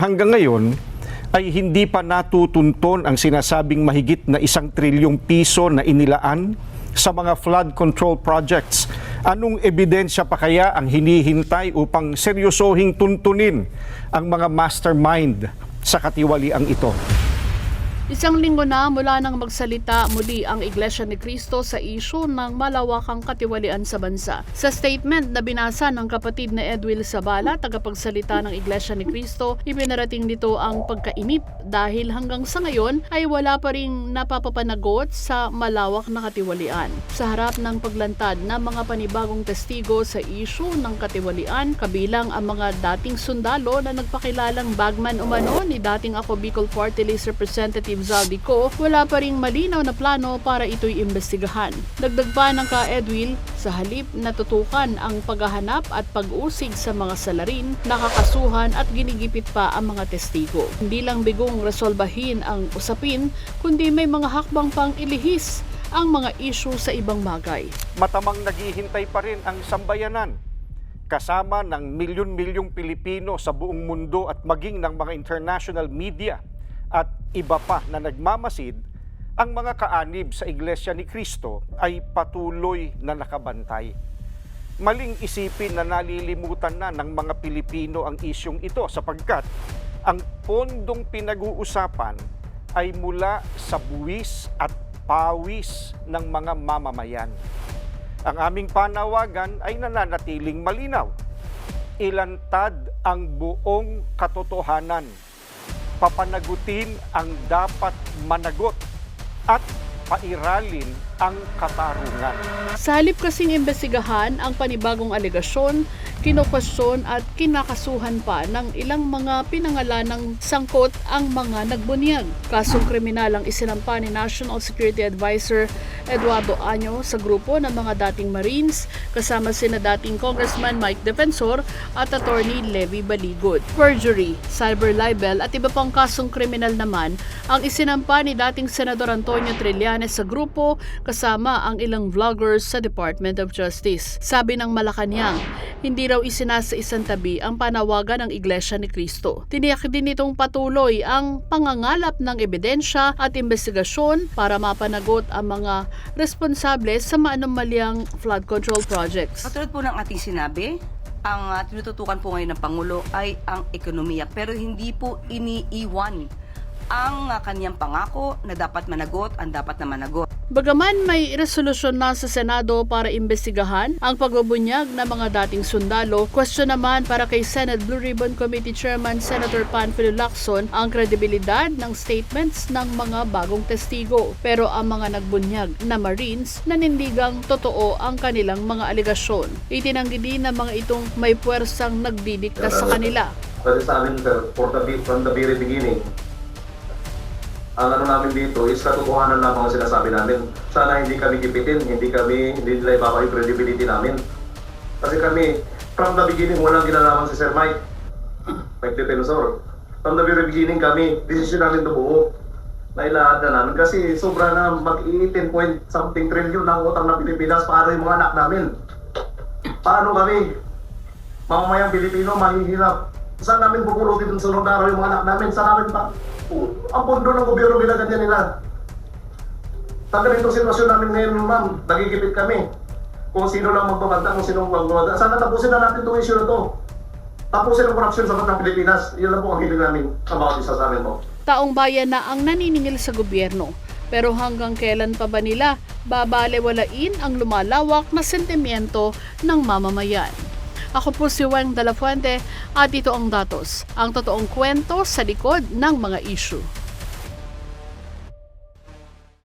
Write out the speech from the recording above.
Hanggang ngayon ay hindi pa natutunton ang sinasabing mahigit na 1 trilyong piso na inilaan sa mga flood control projects. Anong ebidensya pa kaya ang hinihintay upang seryosohing tuntunin ang mga mastermind sa katiwaliang ito? Isang linggo na mula nang magsalita muli ang Iglesia ni Cristo sa isyu ng malawakang katiwalian sa bansa. Sa statement na binasa ng kapatid na Edwil Zabala, tagapagsalita ng Iglesia ni Cristo, ipinarating nito ang pagkainip dahil hanggang sa ngayon ay wala pa ring napapapanagot sa malawak na katiwalian. Sa harap ng paglantad ng mga panibagong testigo sa isyu ng katiwalian, kabilang ang mga dating sundalo na nagpakilalang bagman umano ni dating Ako Bicol Party List Representative Zaldico, wala pa ring malinaw na plano para ito'y imbestigahan. Dagdag pa ng ka-Edwil, sa halip na tutukan ang paghahanap at pag-usig sa mga salarin, nakakasuhan at ginigipit pa ang mga testigo. Hindi lang bigong resolbahin ang usapin, kundi may mga hakbang pang ilihis ang mga isyu sa ibang bagay. Matamang naghihintay pa rin ang sambayanan, kasama ng milyon-milyong Pilipino sa buong mundo at maging ng mga international media at iba pa na nagmamasid, ang mga kaanib sa Iglesia ni Cristo ay patuloy na nakabantay. Maling isipin na nalilimutan na ng mga Pilipino ang isyong ito sapagkat ang pondong pinag-uusapan ay mula sa buwis at pawis ng mga mamamayan. Ang aming panawagan ay nananatiling malinaw. Ilantad ang buong katotohanan, papanagutin ang dapat managot at pairalin ang katarungan. Sa halip kasing imbestigahan ang panibagong alegasyon, kinokwestiyon at kinakasuhan pa ng ilang mga pinangalanang sangkot ang mga nagbunyag. Kasong kriminal ang isinampa ni National Security Advisor Eduardo Año sa grupo ng mga dating Marines kasama sina dating Congressman Mike Defensor at Attorney Levi Baligod. Perjury, cyber libel at iba pang kasong kriminal naman ang isinampa ni dating Senador Antonio Trillanes sa grupo kasama ang ilang vloggers sa Department of Justice. Sabi ng Malacanang, hindi raw isinasa isang tabi ang panawagan ng Iglesia ni Cristo. Tiniyak din itong patuloy ang pangangalap ng ebidensya at investigasyon para mapanagot ang mga responsable sa maanumalyang flood control projects. Katulad po ng ating sinabi, ang tinututukan po ngayon ng Pangulo ay ang ekonomiya, pero hindi po iniiwan ang kanyang pangako na dapat managot ang dapat na managot. Bagaman may resolusyon na sa Senado para imbestigahan ang pagbubunyag ng mga dating sundalo, question naman para kay Senate Blue Ribbon Committee Chairman Senator Panfilo Lacson ang kredibilidad ng statements ng mga bagong testigo. Pero ang mga nagbunyag na Marines nanindigang totoo ang kanilang mga alegasyon. Itinanggi din ng mga itong may puwersang nagdidikta sa kanila. Kasi sa amin, sir, from the very beginning, ang ano namin dito is katotohanan lamang ang sinasabi namin. Sana hindi kami gipitin, hindi nila ibaba yung credibility namin. Kasi kami, from the beginning, walang ginalaman si Sir Mike Defensor. From the very beginning kami, decision namin ito buo. Nailahad na namin kasi sobra na mag-18 point something trillion ng utang ng Pilipinas para yung mga anak namin. Paano kami, mamamayang Pilipino, mahihirap? Saan namin pupulutin ng sunod araw yung mga anak namin? Saan namin pa? Ang pondo ng gobyerno binaganyan nila. Sa ganitong sitwasyon namin ngayon, ma'am, nagigipit kami. Kung sino lang magbabanta, kung sino magbabanta. Sana tapusin na natin itong issue na ito. Tapusin ang korupsyon sa mga Pilipinas. Yan lang po ang hiling namin sa bawat isa sa amin po. Taong bayan na ang naniningil sa gobyerno. Pero hanggang kailan pa ba nila babalewalain ang lumalawak na sentimiento ng mamamayan? Ako po si Weng de la Fuente at ito ang Datos, ang totoong kwento sa likod ng mga issue.